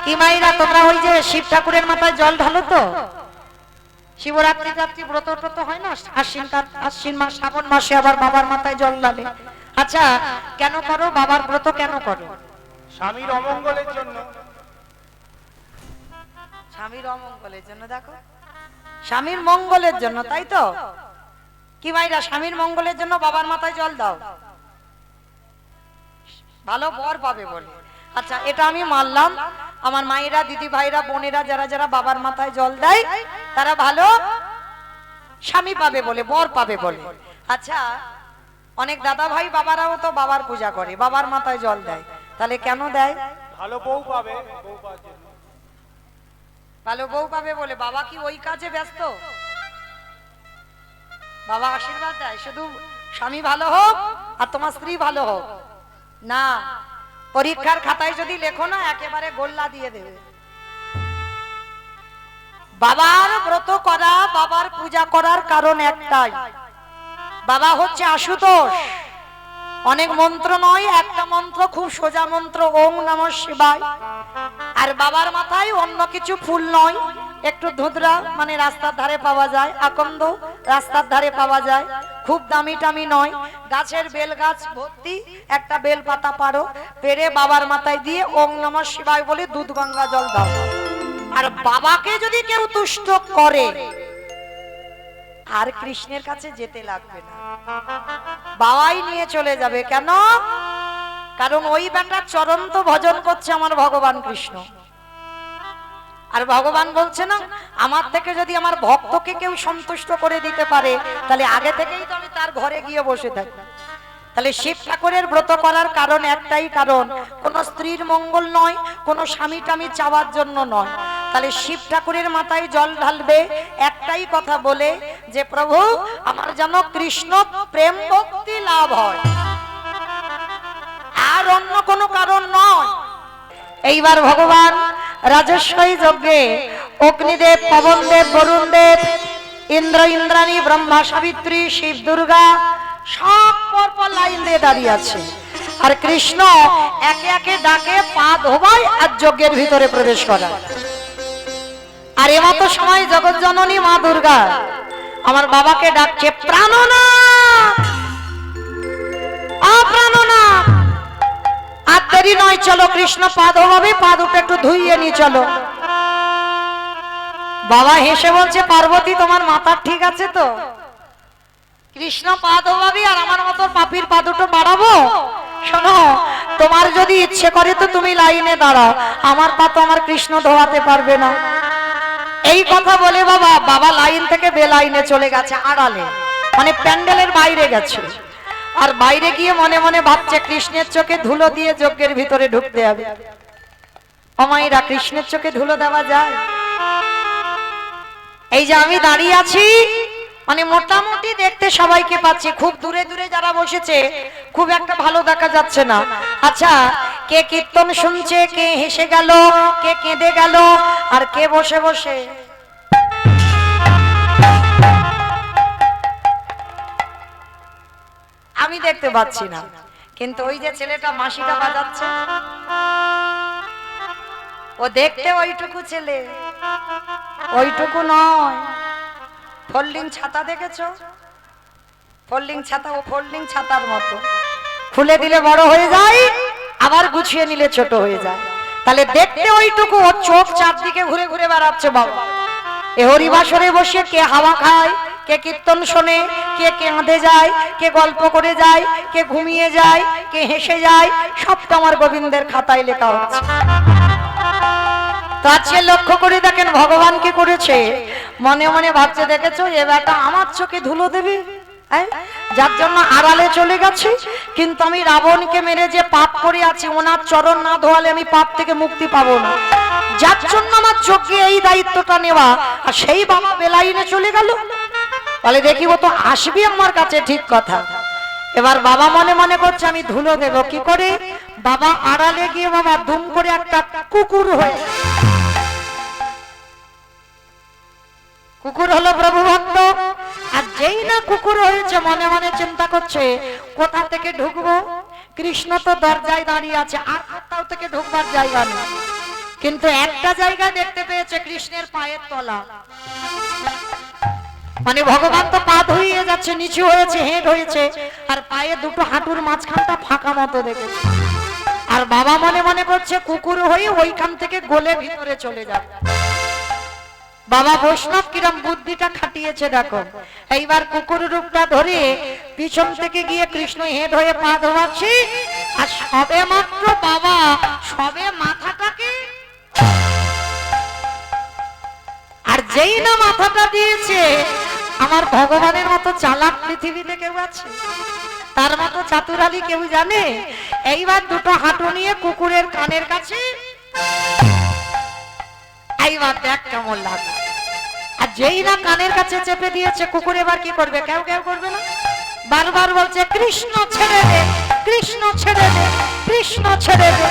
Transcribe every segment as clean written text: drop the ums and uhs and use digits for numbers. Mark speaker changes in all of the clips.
Speaker 1: কি মাইরা তোমরা ওই যে শিব ঠাকুরের মাথায় জল ঢালো তো? শিবরাত্রি রাত্রি ব্রত ট্রত হয় না, আশ্বিন মাস শ্রাবণ মাসে আবার বাবার মাথায় জল ঢালে। আচ্ছা কেন করো বাবার ব্রত কেন করো?
Speaker 2: স্বামীর অমঙ্গলের জন্য।
Speaker 1: স্বামীর অমঙ্গলের জন্য। দেখো স্বামীর মঙ্গলের জন্য, তাই তো? কি মাইরা স্বামীর মঙ্গলের জন্য বাবার মাথায় জল দাও, ভালো বর পাবে বলে। আচ্ছা এটা আমি মানলাম, আমার মায়েরা দিদি ভাইরা বোনেরা যারা যারা বাবার মাথায় জল দেয় তারা ভালো স্বামী পাবে বলে, বর পাবে বলে। আচ্ছা অনেক দাদা ভাই বাবারাও তো বাবার পূজা করে, বাবার মাথায় জল দেয়, তাহলে কেন দেয়?
Speaker 2: ভালো বউ পাবে, বউ পাওয়ার জন্য।
Speaker 1: ভালো বউ পাবে বলে। বাবা কি ওই কাজে ব্যস্ত? বাবা আশীর্বাদ দেয় শুধু স্বামী ভালো হোক আর তোমার স্ত্রী ভালো হোক না। পরীক্ষার খাতায় যদি লেখো না একেবারে গোল্লা দিয়ে দেবে। বাবার ব্রত করা, বাবার পূজা করার কারণ একটাই, বাবা হচ্ছে আশুতোষ। অনেক মন্ত্র নয়, একটা মন্ত্র, খুব সোজা মন্ত্র, ওম নমঃ শিবায়। আর বাবার মাথায় অন্য কিছু ফুল নয়, একটু ধুতরা মানে রাস্তার ধারে পাওয়া যায়, আকন্দ রাস্তার ধারে পাওয়া যায়, খুব দামি টামি নয়, গাছের বেল গাছ ভর্তি একটা বেল পাতা পারো, পেরে বাবার মাথায় দিয়ে ওম নমঃ শিবায় বলে দুধ গঙ্গা জল দাও। আর বাবাকে যদি কেউ তুষ্ট করে আর কৃষ্ণের কাছে যেতে লাগবে না, বাবাই নিয়ে চলে যাবে। কেন? কারণ ওই বেটার চরণ তো ভজন করছে আমার ভগবান কৃষ্ণ। আর ভগবান বলছে না, আমার থেকে যদি আমার ভক্তকে কেউ সন্তুষ্ট করে দিতে পারে তাহলে আগে থেকেই তো আমি তার ঘরে গিয়ে বসে থাকি। তাহলে শিব ঠাকুরের ব্রত করার কারণ একটাই কারণ, কোন স্ত্রীর মঙ্গল নয়, কোন স্বামী টামি চাওয়ার জন্য নয়। তাহলে শিব ঠাকুরের মাথায় জল ঢালবে একটাই কথা বলে যে প্রভু আমার যেন কৃষ্ণ প্রেম ভক্তি লাভ হয়, আর অন্য কোনো কারণ নয়। এইবার ভগবান রাজস্বী যজ্ঞে অগ্নিদেব, পবনদেব, বরুণদেব, ইন্দ্র, ইন্দ্রাণী, ব্রহ্মা, সাবিত্রী, শিব, দুর্গা সব পরপর লাইন দিয়ে দাঁড়িয়ে আছে। আর কৃষ্ণ একে একে ডাকে পা ধোবায় আর যজ্ঞের ভিতরে প্রবেশ করা। আর এমতো সময় জগৎজননী মা দুর্গা আমার বাবাকে ডাকছে, প্রাণনাথ, অপ্রাণনাথ। আর দেরি নয়, চলো কৃষ্ণ পা ধোবাবে, পা দুটো একটু ধুইয়ে নি চলো। বাবা হেসে বলছে, পার্বতী তোমার মাথা ঠিক আছে তো? কৃষ্ণ পা ধোবাবি আর আমার মতো পাপির পা দুটো বাড়াবো? শোনো, তোমার যদি ইচ্ছে করে তো তুমি লাইনে দাঁড়াও, আমার পা তো আমার কৃষ্ণ ধোয়াতে পারবে না। এই কথা বলে বাবা লাইন থেকে বেলাইনে চলে গেছে, আড়ালে মানে প্যান্ডেলের বাইরে গেছে। আর বাইরে গিয়ে মনে মনে ভাবছে কৃষ্ণের চোখে ধুলো দিয়ে যজ্ঞের ভিতরে ঢুকতে হবে। অমাইরা কৃষ্ণের চোখে ধুলো দেওয়া যায়? এই যে আমি দাঁড়িয়ে আছি মানে মোটামুটি দেখতে সবাইকে পাচ্ছি, খুব দূরে দূরে যারা বসেছে খুব একটা ভালো দেখা যাচ্ছে না। আচ্ছা কে কীর্তন শুনছে, কে হেসে গেল, কে কেঁদে গেল, আর কে বসে বসে আমি দেখতে পাচ্ছি না। কিন্তু ওই যে ছেলেটা মাসিটা বাজাচ্ছে, ও দেখতে ওইটুকু ছেলে, ওইটুকু নয়। ফোল্ডিং ছাতা দেখেছো? ফোল্ডিং ছাতা, ও ফোল্ডিং ছাতার মতো, খুলে দিলে বড় হয়ে যায়, আবার গুছিয়ে নিলে ছোট হয়ে যায়। তাহলে দেখতে ওইটুকু, ও চোখ চারদিকে ঘুরে ঘুরে বেড়াচ্ছে বাবা। এ হরিবাসরে বসে কে হাওয়া খায়, কে কীর্তন শোনে, কে কেঁদে যায়, কে গল্প করে যায়, কে ঘুমিয়ে যায়, কে হেসে যায়, সব তো আমার গোবিন্দের খাতায় লেখা হচ্ছে। তো আজকে লক্ষ্য করে দেখেন ভগবান কি করেছে, মনে মনে ভাবছে দেখেছো এ বেটা আমার চোখে ধুলো দেবে, যার জন্য আড়ালে চলে গেছে। কিন্তু আমি রাবণকে মেরে যে পাপ করে আছি, ওনার চরণ না ধোয়ালে আমি পাপ থেকে মুক্তি পাবো না, যার জন্য আমার চোখে এই দায়িত্বটা নেওয়া। আর সেই বাবা বেলাইনে চলে গেল, বলে দেখি ও তো আসবি আমার কাছে, ঠিক কথা। এবার বাবা মনে মনে করছে আমি ধুলো দেব কি করে। বাবা আড়ালে গিয়ে বাবা দুম করে একটা কুকুর হয়ে, কুকুর হলো প্রভু ভক্ত। আর যেই না কুকুর হয়েছে মনে মনে চিন্তা করছে কোথা থেকে ঢুকবো, কৃষ্ণ তো দরজায় দাঁড়িয়ে আছে, আর কোথাও থেকে ঢুকবার জায়গা নেই। কিন্তু একটা জায়গা দেখতে পেয়েছে কৃষ্ণের পায়ের তলা, মানে ভগবান তো পা ধুইয়ে যাচ্ছে, নিচু হয়েছে, হেঁট হয়েছে, আর পায়ে দুটো হাঁটুর মাঝখানটা ফাঁকা মতো দেখেছে। আর বাবা মনে মনে করছে কুকুর হয়ে ওইখান থেকে গলে ভিতরে চলে যাবে। বাবা বৈষ্ণব কিরম বুদ্ধিটা খাটিয়েছে দেখো, এইবার কুকুর রূপটা ধরে পিছন থেকে গিয়ে কৃষ্ণ হেঁট হয়ে পা ধোয়াচ্ছে, আর সবে মাত্র বাবা সবে মাথাটাকে, আর যেই না মাথাটা দিয়েছে, আমার ভগবানের মতো চালাক পৃথিবীতে কেউ আছে? তার মতো চাতুরালি কেউ জানে? এইবার দুটো হাঁটু নিয়ে কুকুরের কানের কাছে, এইবার দেখ কেমন লাগে। আর যেই না কানের কাছে চেপে দিয়েছে, কুকুর এবার কি করবে? কেউ কেউ করবে না, বারবার বলছে কৃষ্ণ ছেড়ে দে, কৃষ্ণ ছেড়ে দে, কৃষ্ণ ছেড়ে দে।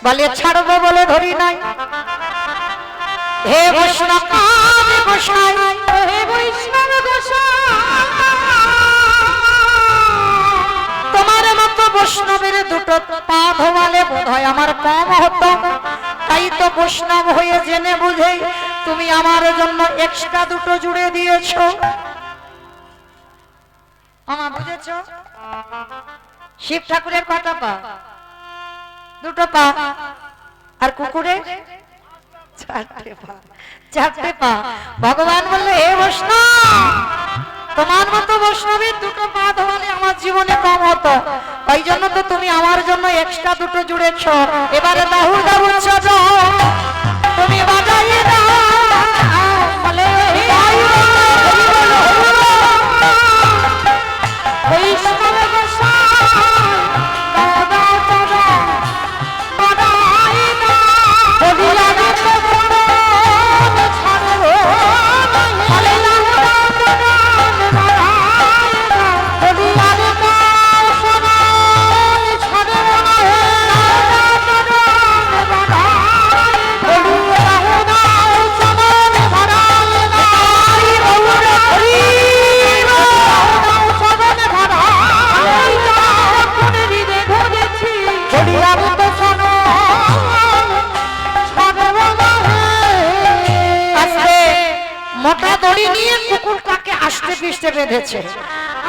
Speaker 1: বলে ছাড়বো বলে ধরি নাই। হে বৈষ্ণব গোসাই, হে বৈষ্ণব গোসাই, তোমার মতো বৈষ্ণবের দুটো পা ধোয়ালে বোধহয় আমার কম হতো, তাই তো বৈষ্ণব হয়ে জেনে বুঝে তুমি আমার জন্য এক্সট্রা দুটো জুড়ে দিয়েছো। আমার বুঝেছো? শিব ঠাকুরের কটা পা? দুটো পা। আর কুকুরের চারটে পা, চারটে পা। ভগবান বললে হে বৈষ্ণব, তোমার মতো বৈষ্ণবের দুটো পা ধোয়ালে আমার জীবনে কম হতো, ওই জন্য তো তুমি আমার জন্য এক্সট্রা দুটো জুড়েছ। এবারে দাহুর দাহুর সাজো, তুমি বাজাইয়ে দাও, বলে বৈষ্ণব গোসাই দাও দাও দাও বাজাই দাও, বলিয়া মোটা দড়ি নিয়ে কুকুরটাকে আস্তে পিষ্টে বেঁধেছে।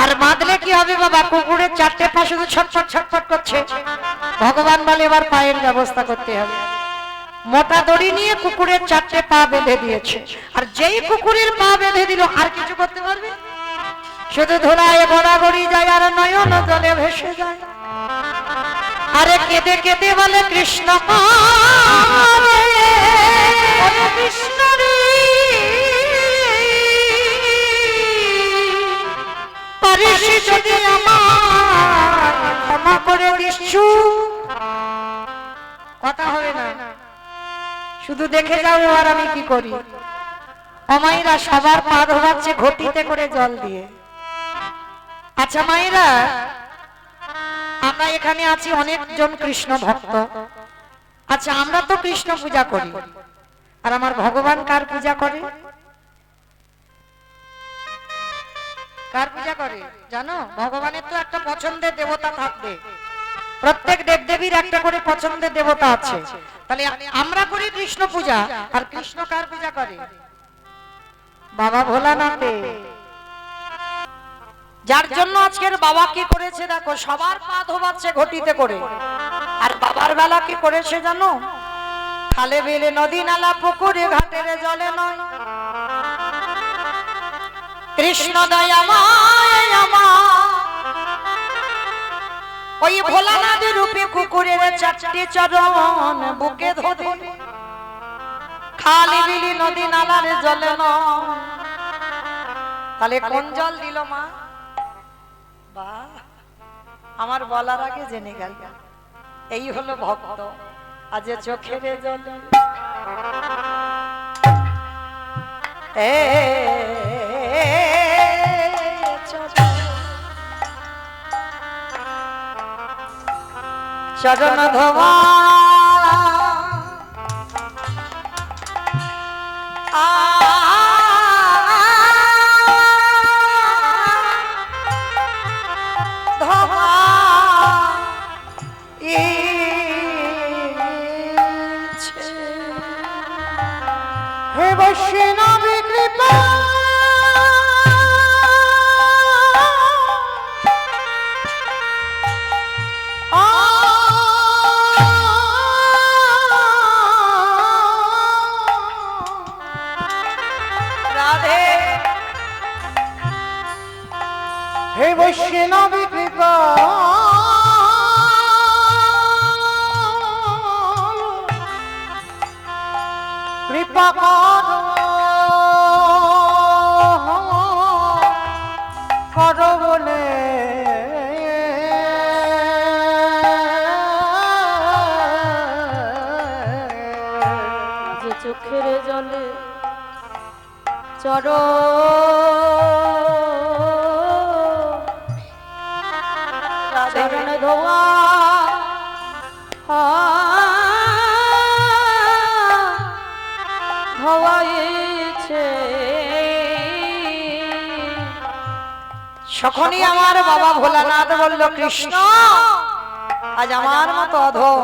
Speaker 1: আর বাঁধলে কি হবে বাবা? কুকুরের চারটে পা শুধু ছটফট ছটফট করছে। ভগবান বলে এবার পায়ের ব্যবস্থা করতে হবে। মোটা দড়ি নিয়ে কুকুরের চারটে পা বেঁধে দিয়েছে। আর যেই কুকুরের পা বেঁধে দিল, আর কিছু করতে পারবে? শুধু ধুলায় গড়াগড়ি যায় আর নয়ন জলে ভেসে যায়। আরে কেঁদে কেঁদে বলে কৃষ্ণ কৃষ্ণ রে, পারিস যদি আমার ক্ষমা করে দিচ্ছু। কথা হবে না, শুধু দেখে যাও এবার আমি কি করি। মায়েরা সবার পা ধোয়াচ্ছে ঘটিতে করে জল দিয়ে। আচ্ছা মায়েরা, আমরা এখানে আছি অনেকজন কৃষ্ণ ভক্ত। আচ্ছা আমরা তো কৃষ্ণ পূজা করি, আর আমার ভগবান কার পূজা করে? কার পূজা করে জানো? ভগবানের তো একটা পছন্দের দেবতা থাকবে। প্রত্যেক দেবদেবীর একটা করে পছন্দের দেবতা আছে। তাহলে আমরা করি কৃষ্ণ পূজা, আর কৃষ্ণ কার পূজা করে? বাবা ভোলানাথে। যার জন্য আজকের বাবা কি করেছে দেখো, সবার পা ধোবাচ্ছে ঘটিতে করে। আর বাবার বেলা কি করেছে জানো? খালে বিলে নদী নালা পুকুরে ঘাটের জলে নয়, কৃষ্ণ দয়াময় ওই ভোলানাথ রূপে কুকুরের চারটি চরণ বুকে ধরে খালি বিলি নদী নালার জলে নয়। তাহলে কোন জল দিল মা? বাহ, আমার বলার আগে জেনে গেল। এই হলো ভক্ত। আজ চোখের জলে চরণ ধোয়া
Speaker 3: হে বৈষ্ণব কৃপা
Speaker 1: রাধে
Speaker 3: হে বৈষ্ণব কৃপা কৃপা করো বলে
Speaker 4: যে চোখের জলে চর চরণ ধোয়া ধোয়াইছে
Speaker 1: সখনই আমার বাবা ভোলানাথ বলল কৃষ্ণ আজ আমার মতো অধম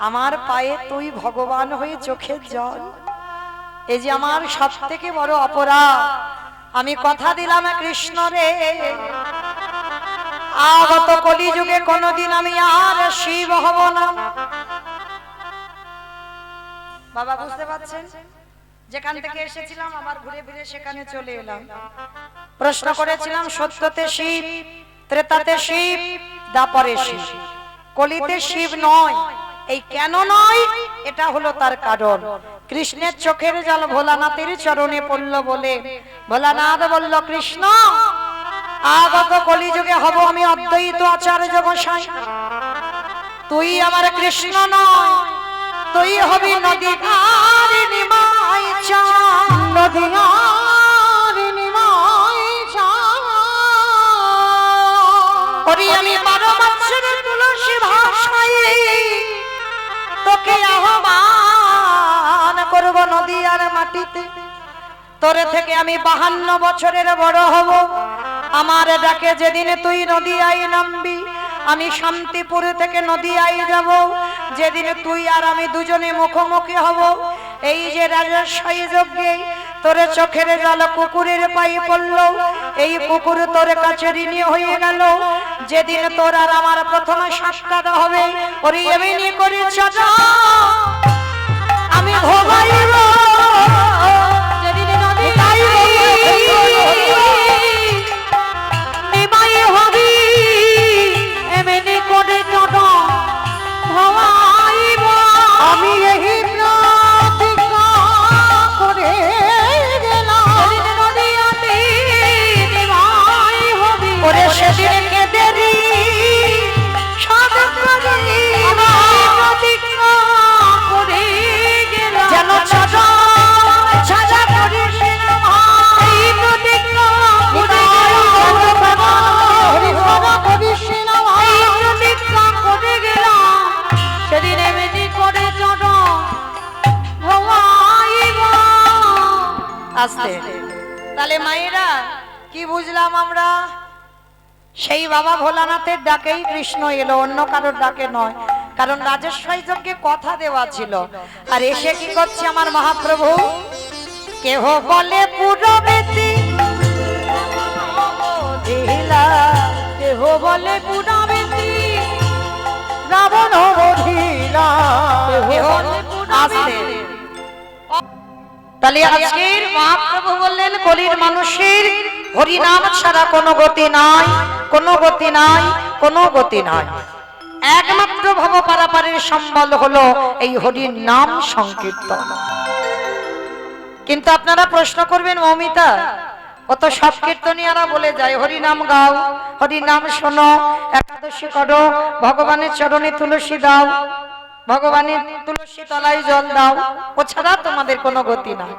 Speaker 1: আমার পায়ে তুই ভগবান হয়ে চোখের জল এই যে আমার সব থেকে বড় অপরাধ আমি কথা দিলাম কৃষ্ণ রে আগত কলিযুগে কোনদিন আমি আর শিব হব না বাবা বুঝতে পারছেন যেখান থেকে এসেছিলাম আবার ঘুরে ফিরে সেখানে চলে এলাম প্রশ্ন করেছিলাম সত্যতে শিব ত্রেতাতে শিব দ্বাপরে শিব কলিতে শিব নয় এই কেন নয় এটা হলো তার কারণ কৃষ্ণের চোখের জল ভোলানাথের চরণে পড়ল বলে ভোলানাথ বলল কৃষ্ণ আগত কলিযুগে হব আমি অদ্বৈত আচার্য গোসাই তুই আমার কৃষ্ণ নয় তুই হবি নদীকার নিমাই চাঁদ
Speaker 3: নদিয়ার নিমাই
Speaker 1: ওরে আমি 12 বছরের তুলসী ভাষায় তোকে আহ্বান করব নদীয়ার মাটিতে তোরে থেকে আমি 52 বছরের বড় হব আমার ডাকে যেদিন তুই নদীয়ায় নামবি আমি শান্তিপুর থেকে নদীয়ায় যাব যেদিন তুই আর আমি দুজনে মুখোমুখি হব এই যে রাজস্বী যজ্ঞে তোর চোখের জল কুকুরের পায়ে পড়লো এই কুকুর তোর কাছে ঋণী হয়ে গেল যেদিন তোর আর আমার প্রথমে সাক্ষাৎ হবে ওরে এমনি করে চাচা আমি ভোগাইব যেদিন নদী নিমাই হবি এমনি করে চাচা ভোগাইব
Speaker 3: আমি এই প্রতিজ্ঞা করে গেলাম
Speaker 1: নদীয়াতে নিমাই হবি ওরে সেদিন কেদেরি সাদ করে প্রতিজ্ঞা করে গেলাম যেন ছাজা ছাজা করিস না এই প্রতিজ্ঞা করে প্রতিজ্ঞা করে গেলাম সেদিন এমনি করে চট ভবাইব আস্তে তাহলে মায়েরা কি বুঝলাম আমরা সেই বাবা ভোলানাথের ডাকেই কৃষ্ণ এলো অন্য কারোর ডাকে নয় কারণ রাজস্বী যজ্ঞে কথা দেওয়া ছিল আর এসে কি করছে আমার মহাপ্রভু কেহ বলে পুরবেতি কেহ বলে পুরবেতি
Speaker 3: রাবণ বধিলা
Speaker 1: তাহলে আজকের মহাপ্রভু বললেন কলির মানুষের হরিনাম ছাড়া কোনো গতি নাই কোনো গতি নাই কোনো গতি নাই একমাত্র ভব পারাপারের সম্বল হলো এই হরির নাম সংকীর্তন কিন্তু আপনারা প্রশ্ন করবেন মৌমিতা ও তো সব কীর্তনিয়ারা বলে যায় হরিনাম গাও হরিনাম শোনো একাদশী করো ভগবানের চরণে তুলসী দাও ভগবানের তুলসী তলায় জল দাও ও ছাড়া তোমাদের কোনো গতি নাই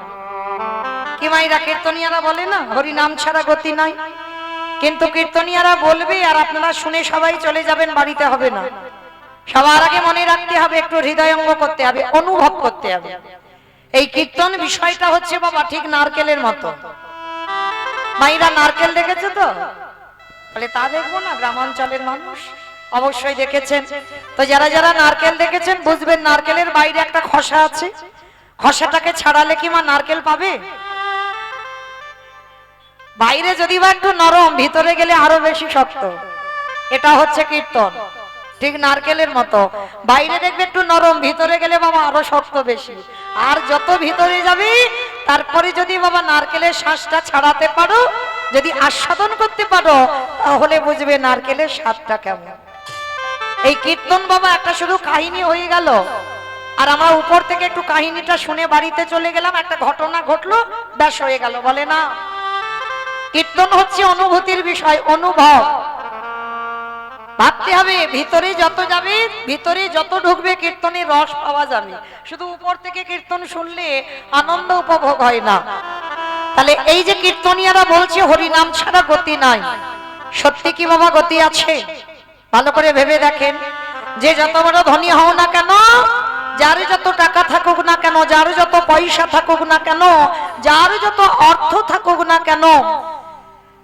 Speaker 1: কি মাইরা কীর্তনিয়ারা বলে না হরিনাম ছাড়া গতি নাই কিন্তু কীর্তনিয়ারা বলবে আর আপনারা শুনে সবাই চলে যাবেন বাড়িতে হবে না সবার আগে মনে রাখতে হবে একটু হৃদয়ঙ্গ করতে হবে অনুভব করতে হবে এই কীর্তন বিষয়টা হচ্ছে বাবা ঠিক নারকেলের মতো মাইরা নারকেল দেখেছো তো বলে তা দেখবো না গ্রামাঞ্চলের মানুষ অবশ্যই দেখেছেন তো যারা যারা নারকেল দেখেছেন বুঝবেন নারকেলের বাইরে একটা খসা আছে খসাটাকে ছাড়ালে কি মা নারকেল পাবে? বাইরে যদি বা একটু নরম, ভিতরে গেলে আরো বেশি শক্ত। এটা হচ্ছে কীর্তন, ঠিক নারকেলের মতো। বাইরে দেখবে একটু নরম, ভিতরে গেলে বাবা আরো শক্ত বেশি। আর যত ভিতরে যাবি, তারপরে যদি বাবা নারকেলের শ্বাসটা ছাড়াতে পারো, যদি আস্বাদন করতে পারো, তাহলে বুঝবে নারকেলের স্বাদটা কেমন। এই কীর্তন বাবা একটা শুধু কাহিনী হয়ে গেল, আর আমরা উপর থেকে একটু কাহিনীটা শুনে বাড়িতে চলে গেলাম, একটা ঘটনা ঘটলো, ব্যাস হয়ে গেল, বলে না। কীর্তন হচ্ছে অনুভূতির বিষয়, অনুভব। ভাবতে হবে, ভিতরে যত যাবে, ভিতরে যত ঢুকবে, কীর্তনের রস পাওয়া যাবে। শুধু উপর থেকে কীর্তন শুনলে আনন্দ উপভোগ হয় না। তাহলে এই যে কীর্তনিয়ারা বলছে হরিনাম ছাড়া গতি নাই, সত্যি কি বাবা গতি আছে? ভালো করে ভেবে দেখেন, যে যত বড় ধনী হও না কেন, যার যত টাকা থাকুক না কেন, যার যত পয়সা থাকুক না কেন, যার যত অর্থ থাকুক না কেন,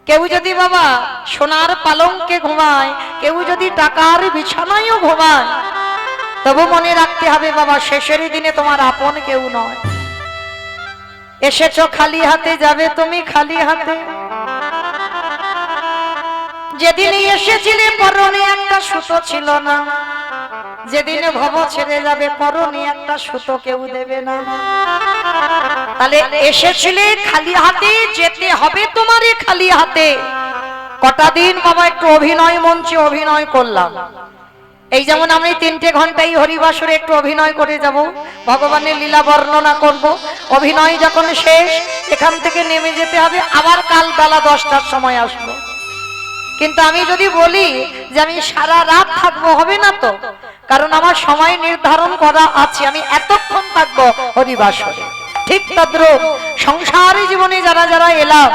Speaker 1: কেউ যদি বাবা সোনার পালঙ্কে ঘুমায়, কেউ যদি টাকার বিছানায়ও ঘুমায়, তবু মনে রাখতে হবে বাবা, শেষের দিনে তোমার আপন কেউ নয়। এসেছো খালি হাতে, যাবে তুমি খালি হাতে। যেদিন এসেছিলে পরনে একটা সুতো ছিল না, যেদিনে ভব ছেড়ে যাবে পরনে একটা সুতো কেউ দেবে না। তাহলে এসেছিলে খালি হাতে, যেতে হবে তোমারে খালি হাতে। কটা দিন বাবা একটু অভিনয় মঞ্চে অভিনয় করলাম। এই যেমন আমি 3টে ঘন্টায় হরিবাসরে একটু অভিনয় করে যাব, ভগবানের লীলা বর্ণনা করব। অভিনয় যখন শেষ, এখান থেকে নেমে যেতে হবে, আবার কাল বেলা 10টার সময় আসবো। কিন্তু আমি যদি বলি যে আমি সারা রাত থাকবো, হবে না তো, কারণ আমার সময় নির্ধারণ করা আছে, আমি এতক্ষণ থাকবো হরিবাসরে। ঠিক তদ্রূপ সংসারী জীবনে যারা যারা এলাম,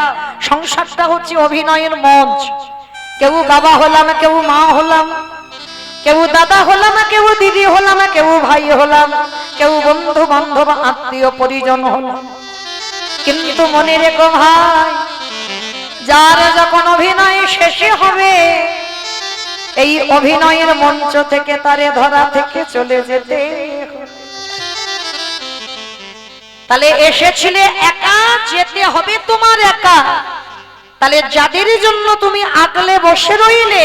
Speaker 1: সংসারটা হচ্ছে অভিনয়ের মঞ্চ। কেউ বাবা হলাম, কেউ মা হলাম, কেউ দাদা হলাম, কেউ দিদি হলাম, কেউ ভাই হলাম, কেউ বন্ধু বান্ধব আত্মীয় পরিজন হলাম। কিন্তু মনে রেখো ভাই, যার যখন অভিনয় শেষে হবে, এই অভিনয়ের মঞ্চ থেকে তারে ধরা থেকে চলে যেতে। তাহলে এসেছিলে একা, যেতে হবে তোমার একা। তাহলে যাদের জন্য তুমি আগলে বসে রইলে,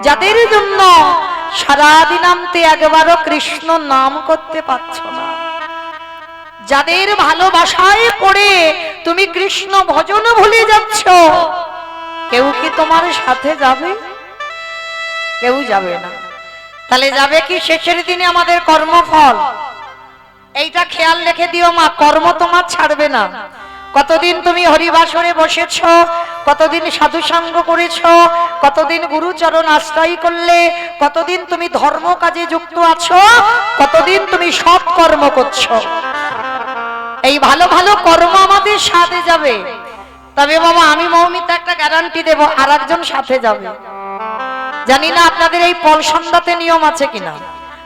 Speaker 1: যাদের জন্য সারাদিনান্তে একবারও কৃষ্ণ নাম করতে পারছ না, যাদের ভালোবাসায় পড়ে তুমি কৃষ্ণ ভজন ভুলে যাচ্ছ, কেউ কি তোমার সাথে যাবে? কেউ যাবে না। তাহলে যাবে কি শেষের দিনে আমাদের কর্মফল। এইটা খেয়াল রেখে দিও মা, কর্ম তোমার ছাড়বে না। কতদিন তুমি হরিবাসরে বসেছ, কতদিন সাধু সঙ্গ করেছ, কতদিন গুরুচরণ আশ্রয় করলে, কতদিন তুমি ধর্ম কাজে যুক্ত আছো, কতদিন তুমি সৎ কর্ম করছো। এই ভালো ভালো কর্ম আমাদের সাথে যাবে। তবে বাবা আমি মৌমিতা একটা গ্যারান্টি দেব, আর একজন সাথে যাবে। জানি না আপনাদের এই পলসন্দাতে নিয়ম আছে কিনা,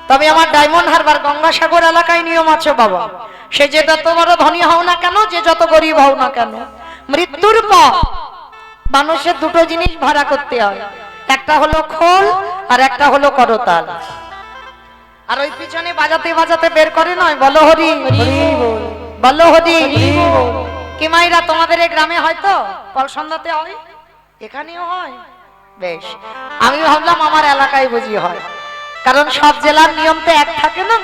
Speaker 1: তবে আমার ডায়মন্ড হারবার গঙ্গাসাগর এলাকায় নিয়ম আছে বাবা। সে যে যত বড় ধনী হও না কেন, যে যত গরিব হও না কেন, মৃত্যুর পর মানুষের দুটো জিনিস ভাড়া করতে হয়, একটা হলো খোল আর একটা হলো করতাল। আর ওই পিছনে বাজাতে বাজাতে বের করে নয়, বলো হরি বলো হরি। কি মাইরা তোমাদের এই গ্রামে হয়তো পলসন্দাতে হয়, এখানেও হয়। বেশ, আমি ভাবলাম আমার এলাকায় বুঝি হয়, কারণ সব জেলার নিয়ম তো এক থাকে না।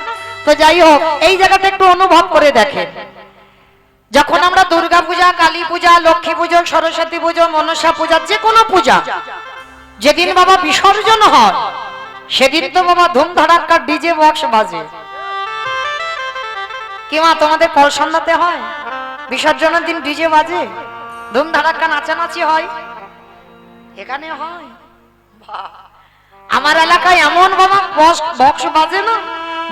Speaker 1: তো যাই হোক, এই জায়গাটা একটু অনুভব করে দেখেন। যখন আমরা দুর্গা পূজা, কালী পূজা, লক্ষ্মী পুজো, সরস্বতী পুজো, মনসা পূজা, যে কোনো পূজা যেদিন বাবা বিসর্জন হয়, সেদিন তো বাবা ধুমধাড়াক্কা ডিজে বক্স বাজে। কি মা তোমাদের পলসন্দাতে হয় বিসর্জনের দিন ডিজে বাজে, ধুমধাড়াক্কা নাচানাচি হয়? এখানে হয়? আমার এলাকায় এমন বাবা বক্স বাজে না,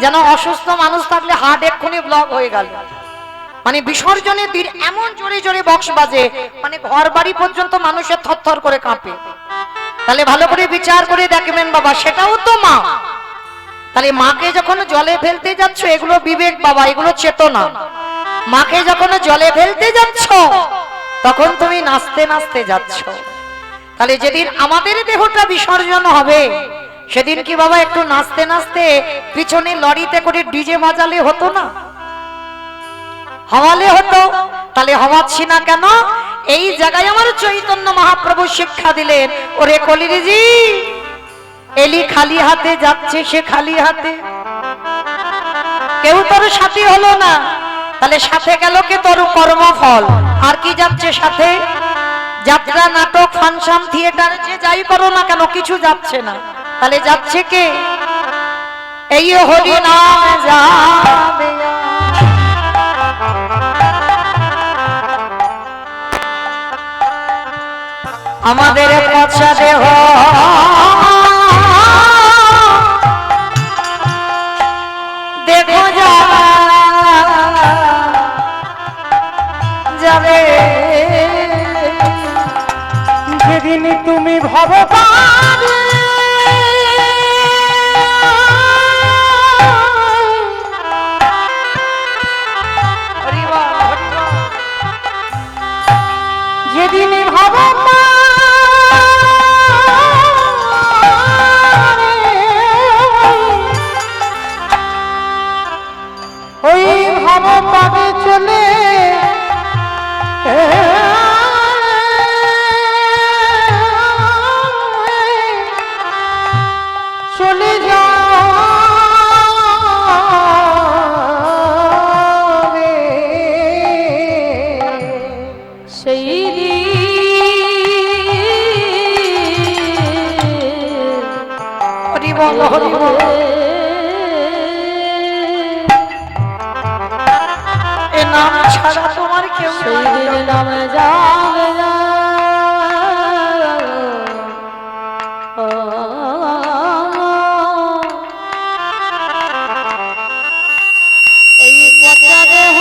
Speaker 1: যেন অসুস্থ মানুষ থাকলে হার্ট এক্ষুনি ব্লক হয়ে গেল। মানে বিসর্জনের দিন এমন জোরে জোরে বক্স বাজে, মানে ঘর বাড়ি পর্যন্ত মানুষের থরথর করে কাঁপে। তাহলে ভালো করে বিচার করে দেখবেন বাবা, সেটাও তো মা। তাহলে মাকে যখন জলে ফেলতে যাচ্ছ, এগুলো বিবেক বাবা, এগুলো চেতনা। মাকে যখন জলে ফেলতে যাচ্ছ, তখন তুমি নাচতে নাচতে যাচ্ছ। তাহলে যেদিন আমাদের দেহটা বিসর্জন হবে, সেদিন কি বাবা একটু নাচতে নাচতে পিছনে লরিতে করে ডিজে বাজালে হতো না? হওয়ালে হতো, তাহলে হওয়াচ্ছি না কেন? এই জায়গায় আমার চৈতন্য মহাপ্রভু শিক্ষা দিলেন, ওরে কলিরিজি, এলি খালি হাতে যাচ্ছে, সে খালি হাতে, কেউ তোর সাথী হলো না, তাহলে সাথে গেল কে? তোর কর্মফল। আর কি যাচ্ছে সাথে? যাত্রা, নাটক, ফাংশন, থিয়েটার, যে যাই করো না কেন কিছু যাচ্ছে না, তাহলে যাচ্ছে কে? এই হরি নাম যাবে। আমাদের পচা দেহ দেখো যাবে,
Speaker 3: যেদিন তুমি ভবপারে যেদিন ওই ভবপারে চলে চলে যাবে,
Speaker 4: সেই
Speaker 1: হরি বল হরি বল। এ নাম ছাড়া তোমার কেউ
Speaker 4: সেই
Speaker 1: নাই।
Speaker 4: দিন নাম যাবে না। এই পচা দেহ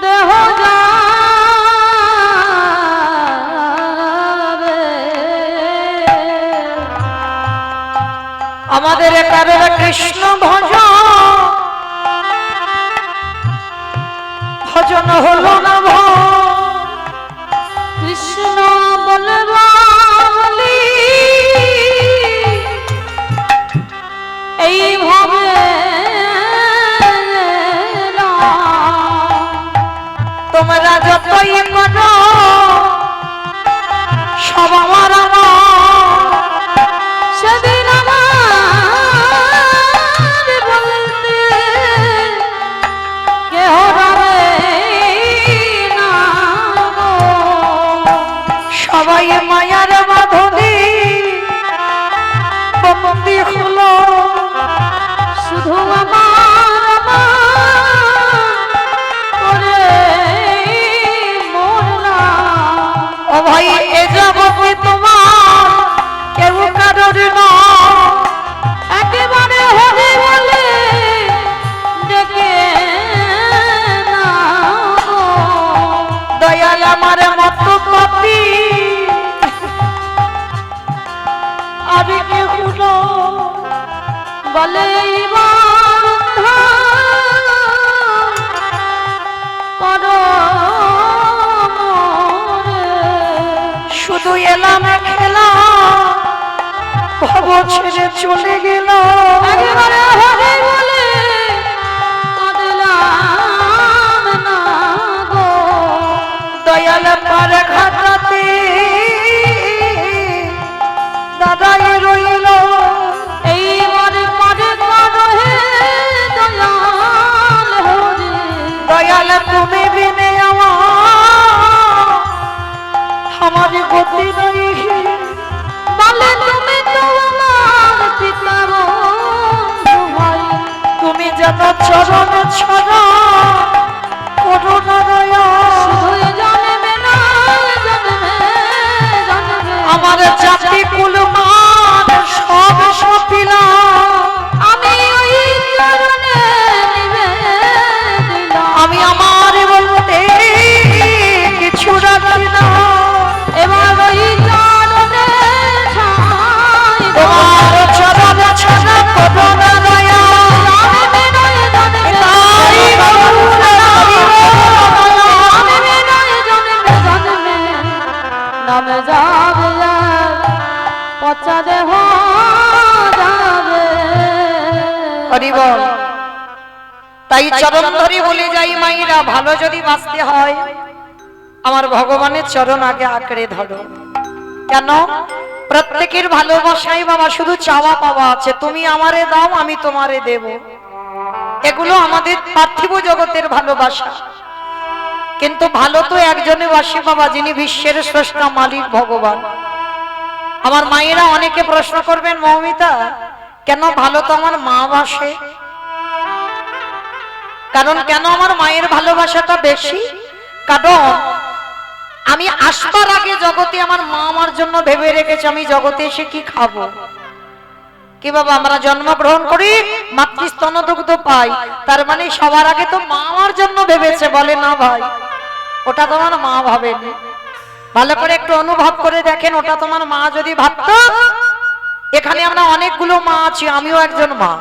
Speaker 4: দেহ যাবে।
Speaker 1: আমাদের কারোর কৃষ্ণ ভজন ভজন হলো না
Speaker 4: কৃষ্ণ বলবা বলি এই ভাবে
Speaker 1: তোমরা যতই করো সব আমার আমার।
Speaker 4: সেদিন আমার বলতে কেহ রবে না গো।
Speaker 1: সবাই মায়ার বাঁধনে বন্দী হলো,
Speaker 4: শুধু আমার করে মরলাম।
Speaker 1: ও ভাই এ জগতে তোমার কেউ কারোর নয়।
Speaker 4: একেবারে হরি বলে ডেকে নাও।
Speaker 1: দয়াল আমার মত পাপি আমি কেউ নয়।
Speaker 4: বলে এই বন্ধা করো মোরে।
Speaker 1: শুধু এলাম খেলা ভব ছেড়ে চলে গেল।
Speaker 4: একেবারে হরি বলে কাঁদলাম না গো।
Speaker 1: দয়াল পার ঘাটাতে দাদাই রইল।
Speaker 4: এইবারে পারে করো হে দয়াল হরি।
Speaker 1: দয়াল তুমি বিনে আমার গতি নেই।
Speaker 4: বলে তুমি তো আমার পিতা বন্ধু ভাই।
Speaker 1: তুমি যেন চরণ ছড়া করো না দয়া।
Speaker 4: শুধুই জন্মে না জন্মে জন্মে
Speaker 1: আমার জাতি কুল মান সব সপিলা।
Speaker 4: আমি ওই চরণে নিবেদিলাম।
Speaker 1: আমি আমার বলতে কিছু রাখি না।
Speaker 4: এবার ওই চরণে ছাই
Speaker 1: তোমার চরণ ছড়া করো না দয়া।
Speaker 4: জন্মে নয় জন্মে
Speaker 1: তাই বলুন,
Speaker 4: যাবে আর পচা দেহ যাবে।
Speaker 1: হরি বল। তাই চরণ ধরে বলে যাই মাইরা, ভালো যদি বাঁচতে হয় আমার ভগবানের চরণ আগে আঁকড়ে ধরো। কেন? প্রত্যেকের ভালোবাসাই বাবা শুধু চাওয়া পাওয়া আছে, তুমি আমারে দাও আমি তোমারে দেব, এগুলো আমাদের পার্থিব জগতের ভালোবাসা। কিন্তু ভালো তো একজনে বাসে বাবা, যিনি বিশ্বের স্রষ্টা মালিক ভগবান। আমার মায়েরা অনেকে প্রশ্ন করবেন, মৌমিতা কেন ভালো তো আমার মা বাসে? কারণ কেন আমার মায়ের ভালোবাসাটা বেশি? কারণ আমি আসবার আগে জগতে আমার মা আমার জন্য ভেবে রেখেছে আমি জগতে এসে কি খাবো। কি বাবা, আমরা জন্মগ্রহণ করি, মাতৃস্তন দুগ্ধ পাই, তার মানে সবার আগে তো মা আমার জন্য ভেবেছে। বলে না ভাই, ওটা তোমার মা ভাবেনি। ভালো করে একটু অনুভব করে দেখেন, ওটা তোমার মা যদি ভাবতো, এখানে আমরা অনেকগুলো মা আছি, আমিও একজন মা,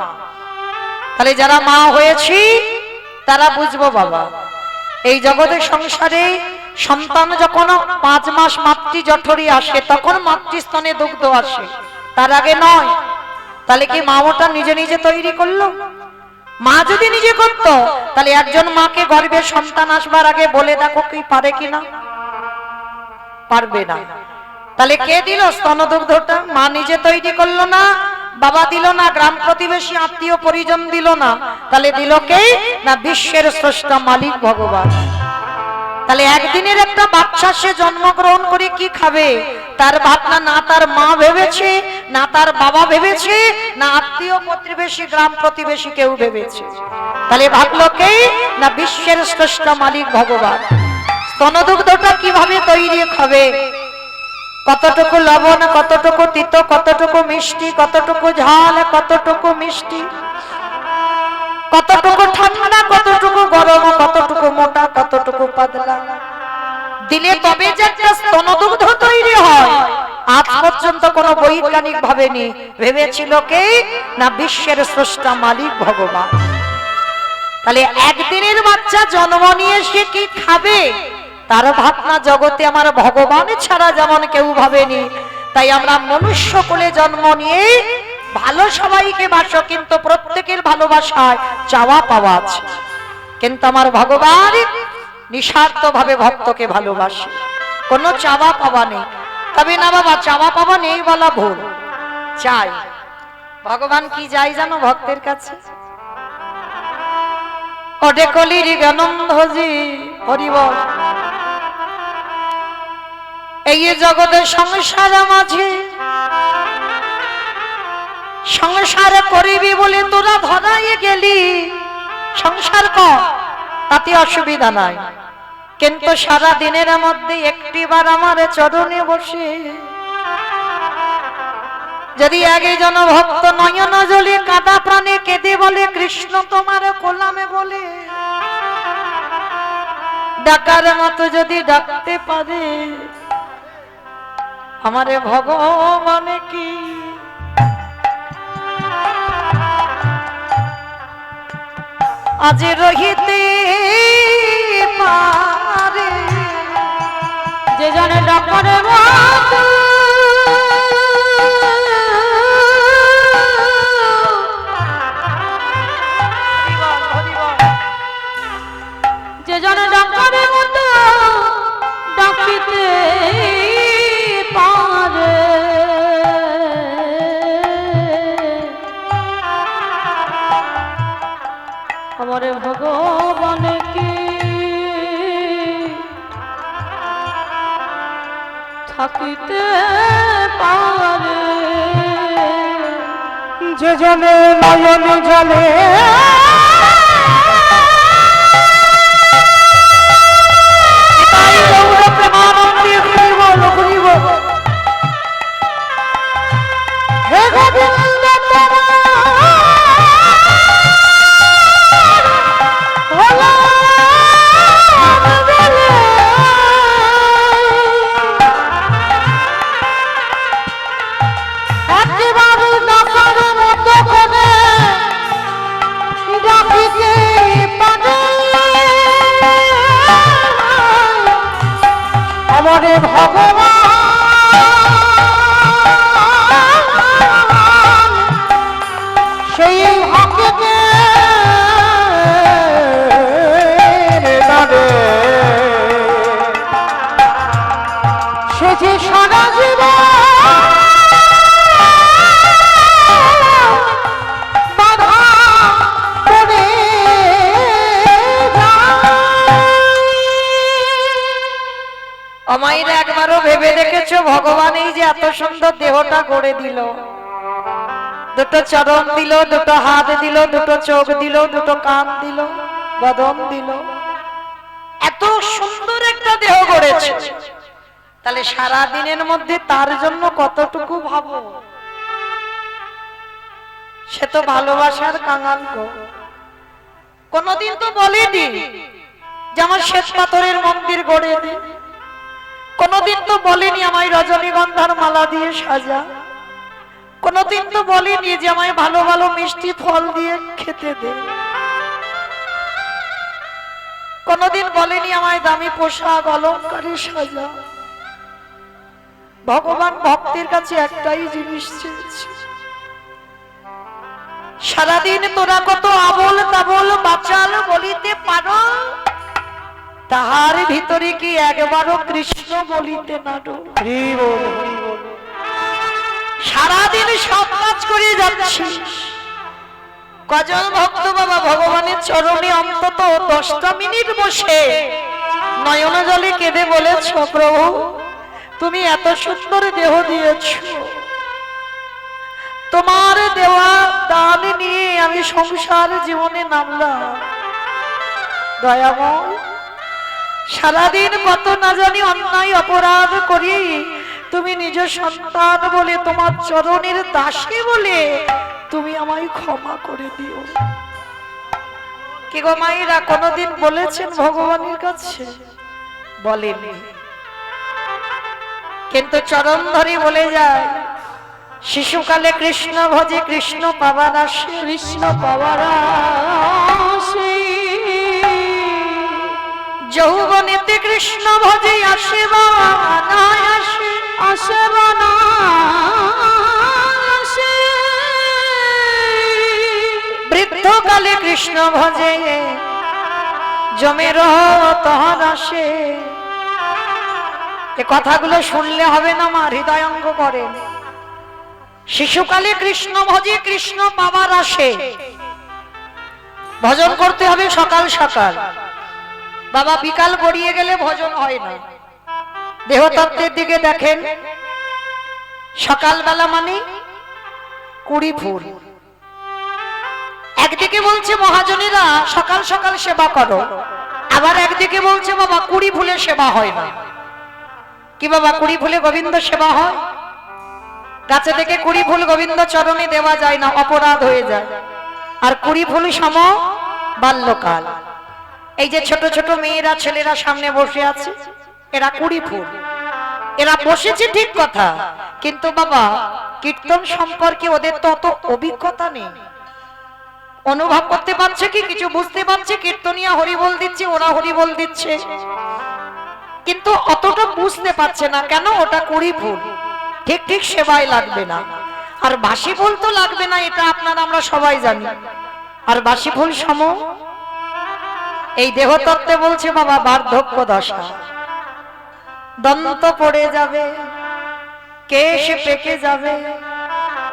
Speaker 1: তাহলে যারা মা হয়েছি তারা বুঝবো বাবা, এই জগতের সংসারে সন্তান যখন 5 মাস মাতৃ জঠরে আসে তখন মাতৃস্তনে দুগ্ধ আসে, তার আগে নয়। তাহলে কি মা ওটা নিজে নিজে তৈরি করলো? মা যদি নিজে করতো তাহলে একজন মাকে গর্ভে সন্তান আসবার আগে বলে দেখো কি পারে কিনা? পারবে না। তাহলে কে দিল স্তনদুগ্ধটা? মা নিজে তৈরি করলো না, বাবা দিল না, গ্রাম প্রতিবেশী আত্মীয় পরিজন দিল না, তাহলে দিল কে? না বিশ্বের স্রষ্টা মালিক ভগবান। তাহলে একদিনের একটা বাচ্চা সে জন্মগ্রহণ করে কি খাবে তার ভাবনা না তার মা ভেবেছে, না তার বাবা ভেবেছে, না আত্মীয় প্রতিবেশী গ্রাম প্রতিবেশী কেউ ভেবেছে। তাহলে ভাবলো কে? না বিশ্বের স্রষ্টা মালিক ভগবান। স্তনদুগ্ধটা কিভাবে তৈরি হবে? কতটুকু লবণ, কতটুকু তিতো, কতটুকু মিষ্টি, কতটুকু ঝাল, কতটুকু মিষ্টি, কতটুকু ঠান্ডা, কতটুকু গরম, কতটুকু মোটা, কতটুকু পাতলা দিলে তবে যে একটা স্তনদুগ্ধ তৈরি হয়, আজ পর্যন্ত কোনো বৈজ্ঞানিক ভাবেনি। ভেবেছিল কে? না বিশ্বের স্রষ্টা মালিক ভগবান। তাহলে একদিনের বাচ্চা জন্ম নিয়ে সে কি খাবে তার ভাবনা জগতে আমার ভগবান ছাড়া যেমন কেউ ভাবেনি। তাই আমরা মনুষ্য কোলে জন্ম নিয়ে ভালো সবাইকে বাসো, কিন্তু প্রত্যেকের ভালোবাসায় চাওয়া পাওয়া আছে। কিন্তু আমার ভগবান নিঃস্বার্থ ভাবে ভক্তকে ভালোবাসে, কোনো চাওয়া পাওয়া নেই। তবে না বাবা, চাওয়া পাওয়া নেই বলা ভুল, চাই। ভগবান কি চাই জানো ভক্তের কাছে? ওডে কলির জ্ঞানন্ধজি হরি বল। এই জগতের সংসার মাঝে সংসার করিবি বলে তোরা ধরাই গেলি, সংসার কর তাতে অসুবিধা নাই, কিন্তু সারা দিনের মধ্যে একটিবার আমার চরণে বসে যদি একজন ভক্ত নয়ন জলে কাদা প্রাণে কেঁদে বলে কৃষ্ণ তোমার কোলামে বলে, ডাকার মতো যদি ডাকতে পারে আমারে ভগবান কি আজ রহিতে পারে?
Speaker 4: যে জনে ডাকরে মতো যে জনে ডাকরে মতো ডাকিতে পারে, আমার ভগবান কি থাকিতে পারে?
Speaker 3: যে জনে নয়ন জলে হে গোবিন্দ সে যে সারা জীবন বাধা পড়ে
Speaker 1: অমাইরা একবারও ভেবে দেখেছো ভগবান এই যে এত সুন্দর দেহটা গড়ে দিল, দুটো চরণ দিল, দুটো হাত দিল, দুটো চোখ দিল, দুটো কান দিল, বদন দিল, এত সুন্দর একটা দেহ গড়েছে, তাহলে সারা দিনের মধ্যে তার জন্য কতটুকু ভাবো। সে তো ভালোবাসার কাঙাল গো। কোনদিন তো বলেনি যে আমার শ্বেত পাথরের মন্দির গড়ে দে, কোনদিন তো বলেনি আমায় রজনীগন্ধার মালা দিয়ে সাজা, কোনদিন তো বলেনি যে আমায় ভালো ভালো মিষ্টি ফল দিয়ে খেতে দে, কোনদিন বলেনি আমায় দামি পোশাক অলংকারে সাজা। ভগবান ভক্তের কাছে একটাই জিনিস চেয়েছে, সারাদিন তোরা কত আবোল তাবোল বাচাল বলিতে পারো, তাহার ভিতরে কি একবারও কৃষ্ণ বলিতে নাড়ো।
Speaker 3: হরি বল হরি বল।
Speaker 1: সারাদিন সব কাজ করে যাচ্ছিস, কজন ভক্ত বাবা ভগবানের চরণে অন্তত 10টা মিনিট বসে নয়ন জলে কেঁদে বলেছ, প্রভু তুমি এত সুন্দর দেহ দিয়েছ, তোমার দেওয়া দান নিয়ে আমি সংসার জীবনে নামলাম, দয়াময় সারাদিন কত না জানি অন্যায় অপরাধ করি, তুমি নিজ সন্তান বলে তোমার চরণের দাসী বলে তুমি আমায় ক্ষমা করে দিও। কি গো মায়েরা কোনদিন বলেছেন ভগবানের কাছে? বলেনি, কিন্তু চরণ ধরে বলে যায়, শিশুকালে কৃষ্ণ ভজে কৃষ্ণ পাবার আসে,
Speaker 4: কৃষ্ণ পাওয়ার আসে,
Speaker 1: যৌবনেতে কৃষ্ণ ভজে আসে বা না আসে,
Speaker 4: আসে বা না আসে,
Speaker 1: বৃদ্ধকালে কৃষ্ণ ভজে জমের তহন আসে। এ কথাগুলো শুনলে হবে না, মা হৃদয়ঙ্গ করেন। শিশুকালে কৃষ্ণ ভজে কৃষ্ণ পাবার আসে, ভজন করতে হবে সকাল সকাল, বাবা বিকাল গড়িয়ে গেলে ভজন হয় না। দেহতত্ত্বের দিকে দেখেন, সকালবেলা মানে 20 ফুল, একদিকে বলছে মহাজনেরা সকাল সকাল সেবা করো, আবার একদিকে বলছে বাবা 20 ফুলে সেবা হয় না। কি বাবা 20 ফুলে গোবিন্দ সেবা হয়? গাছে থেকে 20 ফুল গোবিন্দ চরণে দেওয়া যায় না, অপরাধ হয়ে যায়। আর 20 ফুল সম বাল্যকাল। এই যে ছোট ছোট মেয়েরা ছেলেরা সামনে বসে আছে, এরা 20 ফুল, এরা বসেছে ঠিক কথা, কিন্তু বাবা কীর্তন সম্পর্কে ওদের তো অত অভিজ্ঞতা নেই। অনুভব করতে পারছে কি? কিছু বুঝতে পারছে? কীর্তনিয়া হরিবোল দিচ্ছে, ওরা হরিবোল দিচ্ছে, কিন্তু অতটা বুঝতে পারছে না। কেন? ওটা 20 ফুল, ঠিক ঠিক সেবায় লাগবে না। আর বাসি ফুল তো লাগবে না, এটা আপনারা আমরা সবাই জানি। আর বাসি ফুল সম এই দেহতত্ত্বে বলছে বাবা বার্ধক্য দশা, দন্ত পড়ে যাবে, কেশ পেকে যাবে,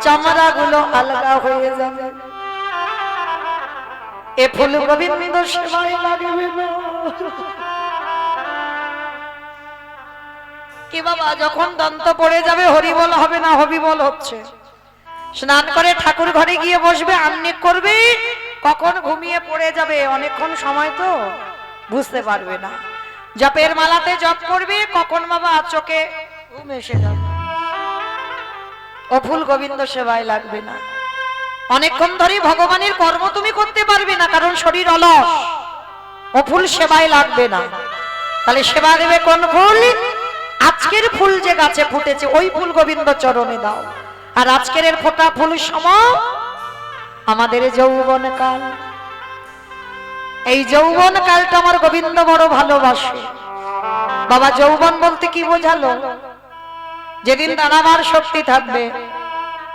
Speaker 1: চামড়া গুলো আলগা হয়ে যাবে, এ ফুল গোবিন্দ সেবায় লাগবে না। কি বাবা যখন দন্ত পড়ে যাবে হরিবল হবে না, হবিবল হচ্ছে। স্নান করে ঠাকুর ঘরে গিয়ে বসবে, আহ্নিক করবে, কখন ঘুমিয়ে পড়ে যাবে, অনেকক্ষণ সময় তো বুঝতে পারবে না। জপের মালাতে জপ করবে, কখন বাবা চোখে ঘুম এসে যাবে, ও ফুল গোবিন্দ সেবায় লাগবে না। অনেকক্ষণ ধরে ভগবানের কর্ম তুমি করতে পারবে না, কারণ শরীর অলস, ও ফুল সেবায় লাগবে না। তাহলে সেবা দেবে কোন ফুল? আজকের ফুল যে গাছে ফুটেছে ওই ফুল গোবিন্দ চরণে দাও। আর আজকের এর ফোটা ফুল সম আমাদের যৌবন কাল। এই যৌবন কালটা আমার গোবিন্দ বড় ভালোবাসে। বাবা যৌবন বলতে কি বোঝালো? যেদিন দাঁড়াবার শক্তি থাকবে,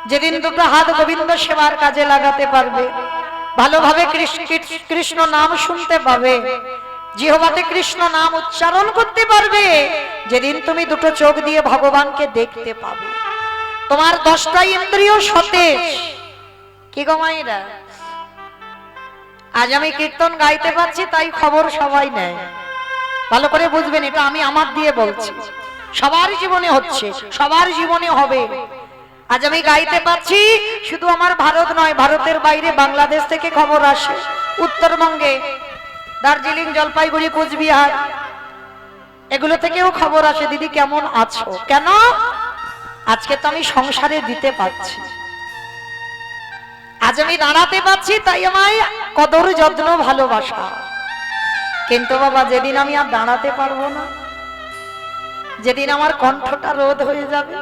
Speaker 1: যেদিন দুটো হাত গোবিন্দ সেবার কাজে লাগাতে পারবে, ভালোভাবে কৃষ্ণ নাম শুনতে পাবে, জিহ্বাতে কৃষ্ণ নাম উচ্চারণ করতে পারবে যেদিন তুমি দুটো চোখ দিয়ে ভগবানকে দেখতে পাবে। তোমার 10টা ইন্দ্রিয় সতেজ। কি গো মায়েরা, আজ আমি কীর্তন গাইতে পারছি তাই খবর সবাই নেয়। ভালো করে বুঝবেন, এটা আমি আমার দিয়ে বলছি, সবার জীবনে হচ্ছে, সবার জীবনে হবে। আজ আমি গাইতে পারছি, শুধু আমার ভারত নয়, ভারতের বাইরে বাংলাদেশ থেকে খবর আসে, উত্তরবঙ্গে দার্জিলিং, জলপাইগুড়ি, কোচবিহার এগুলো থেকেও খবর আসে, দিদি কেমন আছো। কেন? আজকে তো আমি সংসারে দিতে পারছি, আজ আমি দাঁড়াতে পারছি, তাই আমায় কদর যত্ন ভালোবাসা। কিন্তু বাবা, যেদিন আমি আর দাঁড়াতে পারবো না, যেদিন আমার কণ্ঠটা রোধ হয়ে যাবে,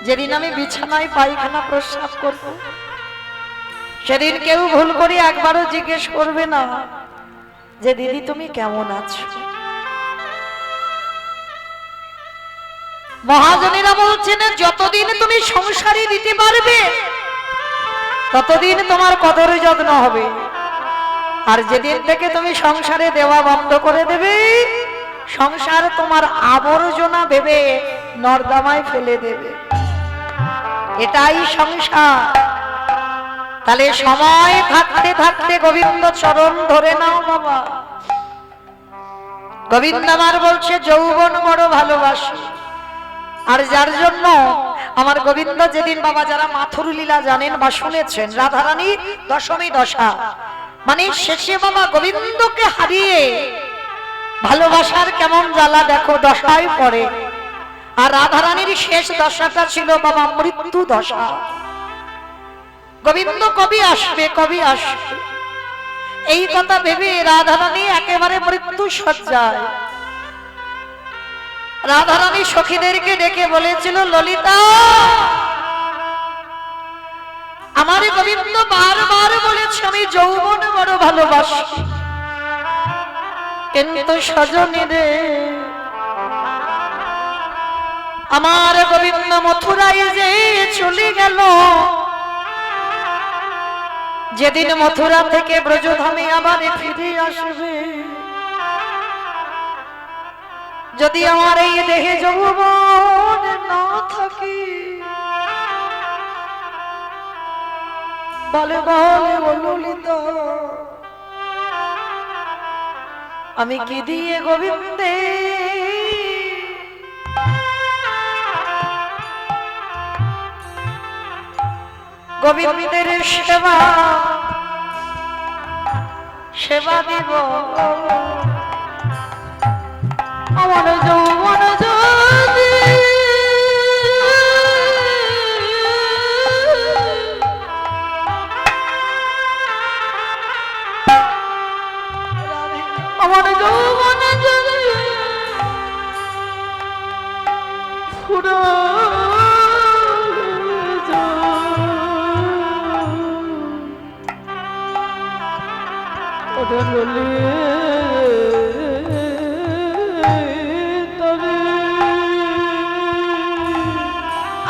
Speaker 1: যেদিন আমি বিছানায় পায়খানা প্রস্রাব করব, সেদিন কেউ ভুল করে একবারও জিজ্ঞেস করবে না যে দিদি তুমি কেমন আছো। মহাজনেরা বলছেন, যতদিন তুমি সংসারে দিতে পারবে ততদিন তোমার কদর যত্ন হবে, আর যেদিন থেকে তুমি সংসারে দেওয়া বন্ধ করে দেবে, সংসার তোমার আবর্জনা ভেবে নর্দমায় ফেলে দেবে। এটাই সংসার। তাহলে সময় থাকতে থাকতে গোবিন্দ চরণ ধরে নাও বাবা। গোবিন্দ আমার বলছে, যৌবন বড় ভালোবাসি। আর যার জন্য আমার গোবিন্দ যেদিন, বাবা যারা মাথুর লীলা জানেন বা শুনেছেন, রাধারানী দশমী দশা, মানে শেষে বাবা গোবিন্দকে হারিয়ে ভালোবাসার কেমন জ্বালা দেখো, দশায় পড়ে। আর রাধারানীর শেষ দশাটা ছিল বাবা মৃত্যু দশা। গোবিন্দ কবি আসবে, কবি আসবে, এই কথা ভেবে রাধারানী একেবারে মৃত্যু সজ্জায়। রাধারানী সখীদেরকে ডেকে বলেছিল, ললিতা, আমার গোবিন্দ বারবার বলেছে আমি যৌবন বড় ভালোবাসি, কিন্তু সজনী রে, আমার গোবিন্দ মথুরায় যে চলে গেল, যেদিন মথুরা থেকে ব্রজধামে আবার ফিরে আসবে, যদি আমার এই দেহে যৌবন না থাকে, বলে বলে ললিতা, আমি কি দিয়ে গোবিন্দে গোবিন্দের সেবা সেবা দিব। আমার যৌবন যদি আমার যৌবন যদি ফুরা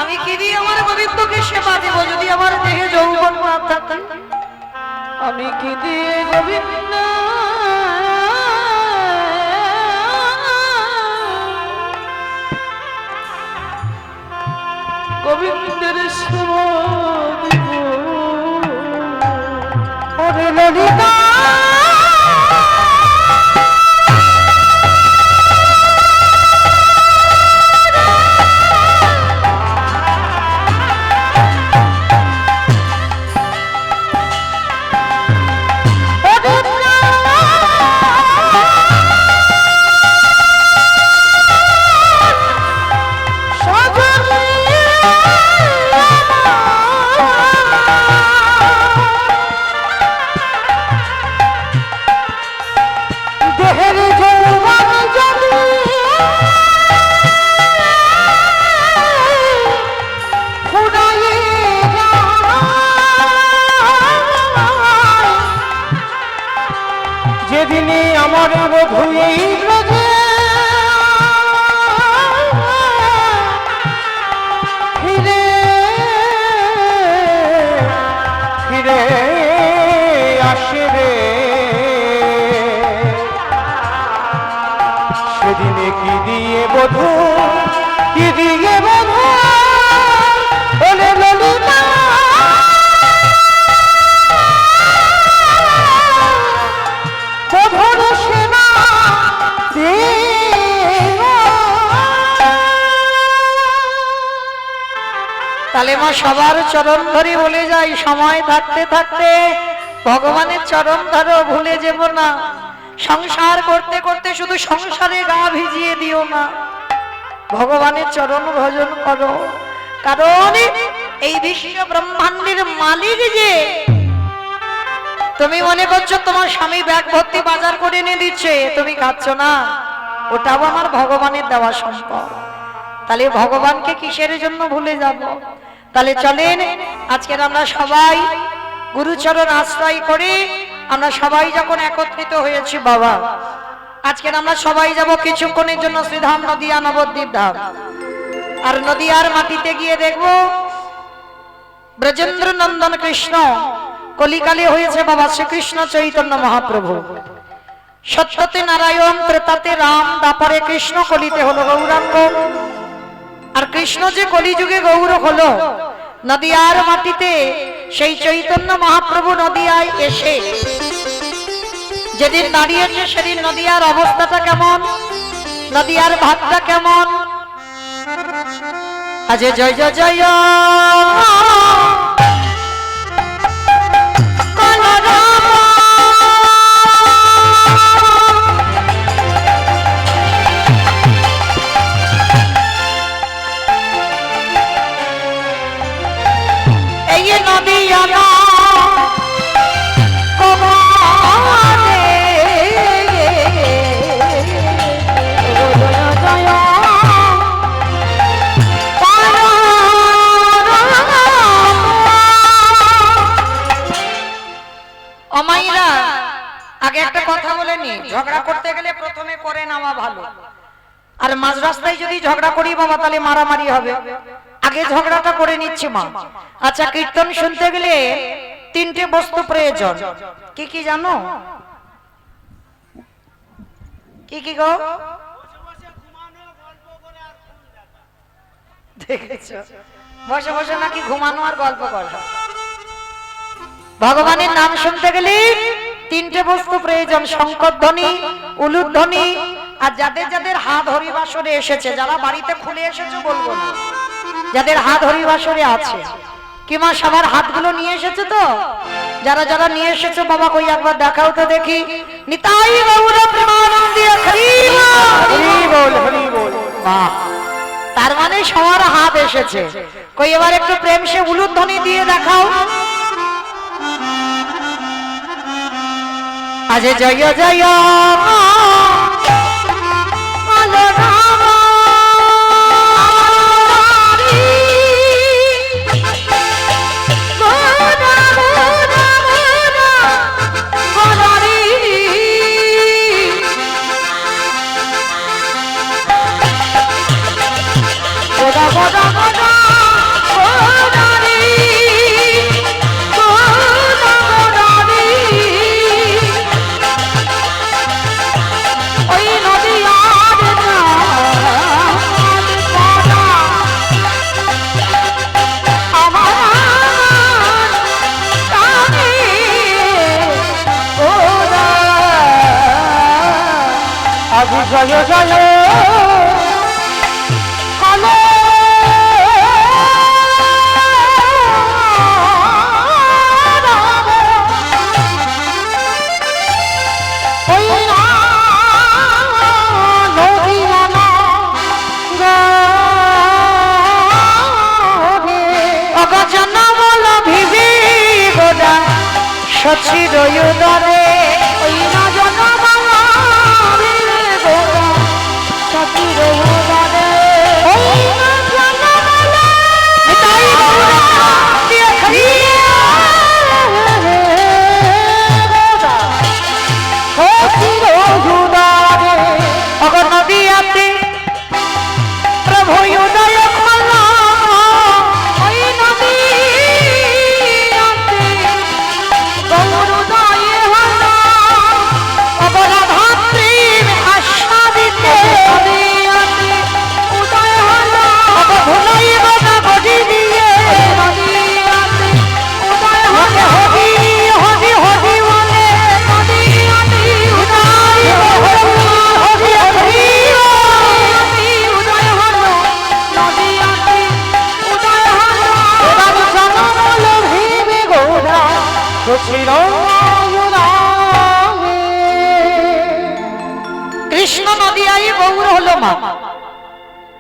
Speaker 1: আমি কি দিয়ে আমার গোবিন্দকে সেবা দেব যদি আমার দেহে যৌবন না থাকে? আমি কি দিয়ে গোবিন্দ গোবিন্দের সেবা দেব? ওরে ললিতা, যেদিনে আমার বধূ এই ব্রজে ফিরে
Speaker 3: বধূ কি দিয়ে বধূ ওলে ললিতা বধূর সেনা
Speaker 1: তাহলে মা সবার চরণ ধরে বলে যাই, সময় থাকতে থাকতে ভগবানের চরণ ধরো, ভুলে যাব না। সংসার করতে করতে শুধু সংসারে গা ভিজিয়ে দিও না, ভগবানের চরণ ভজন করো। কারণ এই বিশ্ব ব্রহ্মাণ্ডের মালিক যে, তুমি মনে করছো তোমার স্বামী ব্যাগ ভর্তি বাজার করে এনে দিচ্ছে, তুমি খাচ্ছ না, ওটাও আমার ভগবানের দেওয়া সম্পদ। তাহলে ভগবানকে কিসের জন্য ভুলে যাব? তাহলে চলেন আজকের আমরা সবাই গুরুচরণ আশ্রয় করে আমরা সবাই যখন একত্রিত হয়েছি বাবা, আজকের আমরা সবাই যাব কিছুক্ষণের জন্য শ্রীধাম নদিয়া নবদ্বীপ ধাম। আর নদিয়ার মাটিতে গিয়ে দেখব ব্রজেন্দ্র নন্দন কৃষ্ণ কলিকালে হয়েছে বাবা শ্রীকৃষ্ণ চৈতন্য মহাপ্রভু। সত্যতে নারায়ণ, ত্রেতাতে রাম, তারপরে কৃষ্ণ কলিতে হলো গৌরাঙ্গ। আর কৃষ্ণ যে কলিযুগে গৌর হলো নদিয়ার মাটিতে, সেই চৈতন্য মহাপ্রভু নদিয়ায় এসে যেদিন দাঁড়িয়েছে সেদিন নদিয়ার অবস্থাটা কেমন, নদিয়ার ভাবটা কেমন। আজ জয় জয় জয় অমাইরা। আগে একটা কথা বলে নি, ঝগড়া করতে গেলে প্রথমে করে নেওয়া ভালো। আর মাঝ রাস্তায় যদি ঝগড়া করি বাবা তাহলে মারামারি হবে। আগে ঝগড়াটা করে নিচ্ছি মা। আচ্ছা, কীর্তন শুনতে গেলে তিনটে বস্তু প্রয়োজন। কি কি জানো? কি কি গো? দেখেছো, বসে বসে নাকি ঘুমানো আর গল্প করা। ভগবানের নাম শুনতে গেলে তিনটে বস্তু প্রয়োজন, শঙ্করধ্বনি, উলুধ্বনি, আর যাদের যাদের হাত হরিবাসরে এসেছে, যারা বাড়িতে খুলে এসেছে বলবো না, যাদের হাত হরিবাসরে আছে। কি মা সবার হাতগুলো নিয়ে এসেছে তো? যারা যারা নিয়ে এসেছে বাবা কই একবার দেখাও তো দেখি। নিতাই গৌর প্রেমানন্দে হরি বল হরি বল। বাহ, তার মানে সবার হাত এসেছে। কই এবার একটু প্রেম সে উলুধ্বনি দিয়ে দেখাও। আজ জয় জয়
Speaker 3: জয় জয় কালো
Speaker 1: সচির উদরে ওই না জনমালা গোরা সচির উদরে ওই না জনমালা নিতাই গৌরা দিয়ে খরিয়া গোরা সচির উদরে অগর নদিয়াতে প্রভু উদয় কলা ওই নদী গৌর উদয় হল কৃষ্ণ নদিয়ায় গৌর হলো মা।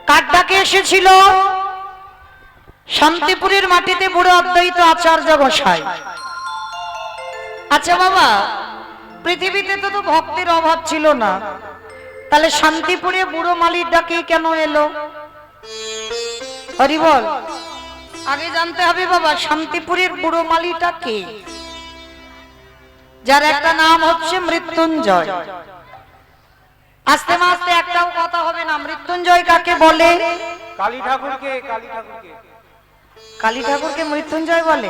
Speaker 1: কার ডাকে এসেছিল? শান্তিপুরের মাটিতে বুড়ো অদ্বৈত আচার্য গোসাই। আচ্ছা বাবা, পৃথিবীতে তো ভক্তের অভাব ছিল না, তাহলে শান্তিপুরে বুড়ো মালির ডাকে কেন এলো? হরি বল। আগে জানতে হবে বাবা, শান্তিপুরের বুড়ো মালিটা কে? যার একটা নাম হচ্ছে মৃত্যুঞ্জয়। আস্তে আস্তে একটাও কথা হবে না। মৃত্যুঞ্জয় কাকে বলে?
Speaker 2: কালী ঠাকুরকে, কালী ঠাকুরকে।
Speaker 1: কালী ঠাকুরকে মৃত্যুঞ্জয় বলে?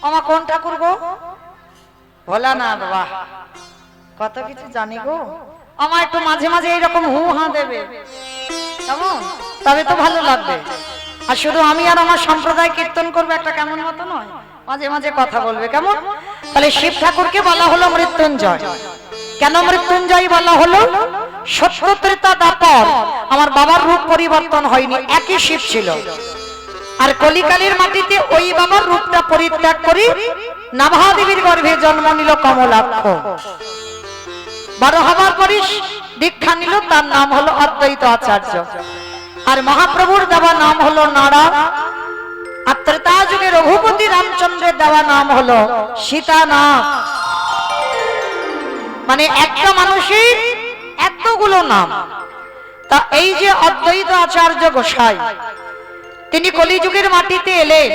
Speaker 1: আমার কোন ঠাকুর গো? ভোলানাথ। বাহ, কত কিছু জানি গো। আমার একটু মাঝে মাঝে এইরকম হু হা দেবে, কেমন? তবে তো ভালো লাগবে। আর শুধু আমি আর আমার সম্প্রদায় কীর্তন করবে, একটা কেমন মতো নয়, মাঝে মাঝে কথা বলবে, কেমন? তাহলে শিব ঠাকুরকে বলা হলো মৃত্যুঞ্জয়। কেন মৃত্যুঞ্জয় বলা হলো? সত্য ত্রেতা দ্বাপর আমার বাবার রূপ পরিবর্তন হয়নি, একই শিব ছিল। আর কলিকালের মাটিতে ওই বাবার রূপটা পরিত্যাগ করি নাভাদেবীর গর্ভে জন্ম নিল কমলাক্ষ। 12 হবার পরই দীক্ষা নিল, তার নাম হলো অদ্বৈত আচার্য। আর মহাপ্রভুর দেওয়া নাম হলো নারা। আর ত্রেতা যুগে রঘুপতি রামচন্দ্রের দেওয়া নাম হলো সীতানাথ। মানে একটা মানুষের এতগুলো নাম। তা এই যে অদ্বৈত আচার্য গোসাই, তিনি কলিযুগের মাটিতে এলেন।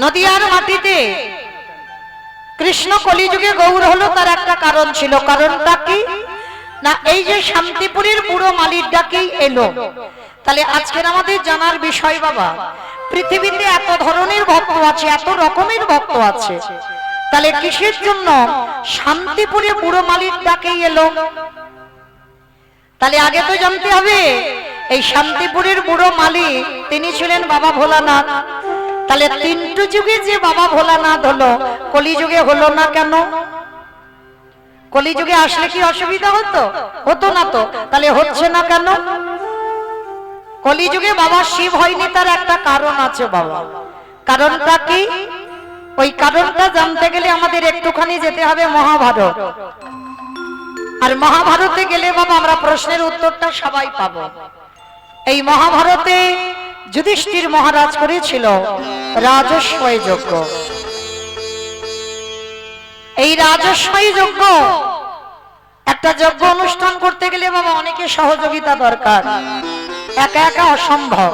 Speaker 1: নদিয়ার মাটিতে কৃষ্ণ কলিযুগে গৌর হলো, তার একটা কারণ ছিল। কারণটা কি না, এই যে শান্তিপুরের বুড়ো মালির ডাকেই এলো। তাহলে আজকের আমাদের জানার বিষয় বাবা, পৃথিবীতে এত ধরনের ভক্ত আছে, এত রকমের ভক্ত আছে, তাহলে কিসের জন্য শান্তিপুরে বুড়ো মালির ডাকেই এলো? তাহলে আগে তো জানতে হবে এই শান্তিপুরের বুড়ো মালিক তিনি ছিলেন বাবা ভোলানাথ। তাহলে 3টে যুগে যে বাবা ভোলানাথ হলো, কলিযুগে হলো না কেন? কলিযুগে আসলে কি অসুবিধা হতো? হতো না তো। তাহলে হচ্ছে না কেন? কলিযুগে বাবা শিব হয়নি, তার একটা কারণ আছে বাবা। কারণটা কি? ওই কারণটা জানতে গেলে আমাদের একটুখানি যেতে হবে মহাভারত। আর মহাভারতে গেলে বাবা আমরা প্রশ্নের উত্তরটা সবাই পাবো। এই মহাভারতে যুধিষ্ঠির মহারাজ করেছিল রাজস্বয় যজ্ঞ। এই রাজস্বয় যজ্ঞ, একটা যজ্ঞ অনুষ্ঠান করতে গেলে বাবা অনেকের সহযোগিতা দরকার, একা একা অসম্ভব।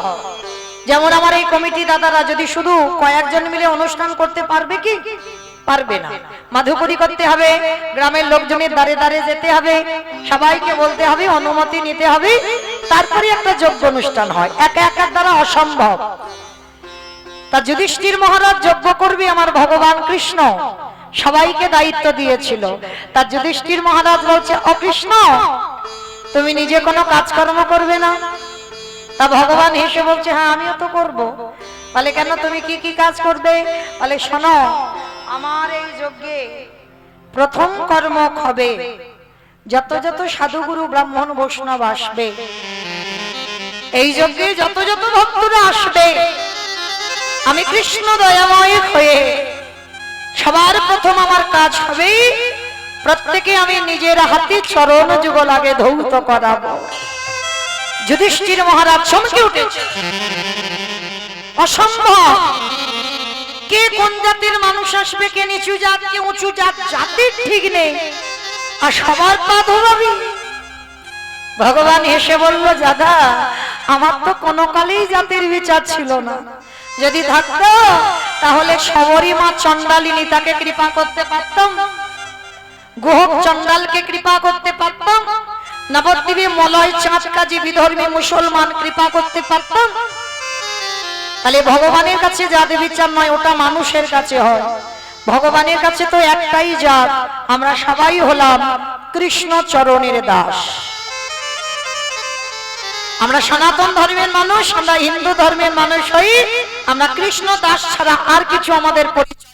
Speaker 1: যেমন আমার এই কমিটি দাদারা যদি শুধু কয়েকজন মিলে অনুষ্ঠান করতে পারবে কি? পারবে না। মাধুকরী করতে হবে, গ্রামের লোকজনের দ্বারে দ্বারে যেতে হবে, সবাইকে বলতে হবে, অনুমতি নিতে হবে, তারপরে একটা যজ্ঞ অনুষ্ঠান হয়। একা একার দ্বারা অসম্ভব। তা যুধিষ্ঠির মহারাজ যজ্ঞ করবে আমার ভগবান কৃষ্ণ সবাইকে দায়িত্ব দিয়েছিল। তা যুধিষ্ঠির মহারাজ বলছে, ও কৃষ্ণ, তুমি নিজে কোনো কাজকর্ম করবে না? তা ভগবান হেসে বলছে, হ্যাঁ আমিও তো করব। বলে কেন, তুমি কি কি কাজ করবে? বলে শোনো, আমার এই যজ্ঞে প্রথম কর্ম হবে যত যত সাধুগুরু ব্রাহ্মণ বৈষ্ণব আসবে, এই যজ্ঞে যত যত ভক্তরা আসবে, আমি কৃষ্ণ দয়াময় হয়ে সবার প্রথম আমার কাজ হবে প্রত্যেকে আমি নিজের হাতে চরণ যুগল আগে ধৌত করাবো। যুধিষ্ঠির মহারাজ চমকে উঠেছে, অসম্ভব। কে কোন জাতির মানুষ আসবে, কে নিচু জাত, কে উঁচু জাত, জাতির ঠিক নেই, আর সবার পা ধোবাবি। ভগবান হেসে বলল, দাদা আমার তো কোনো কালেই জাতির বিচার ছিল না। যদি থাকতো তাহলে সবরী মা চণ্ডালিনী তাকে কৃপা করতে পারতাম, গোহক চণ্ডালকে কৃপা করতে পারতাম, নবদ্বীপে মলয় চাঁদ কাজী বিধর্মী মুসলমান কৃপা করতে পারতাম। তাহলে ভগবানের কাছে জাতি বিচার নয়, ওটা মানুষের কাছে হয়। ভগবানের কাছে তো একটাই জাত, আমরা সবাই হলাম কৃষ্ণ চরণের দাস। আমরা সনাতন ধর্মের মানুষ, আমরা হিন্দু ধর্মের মানুষ হই, আমরা কৃষ্ণ দাস ছাড়া আর কিছু আমাদের পরিচয়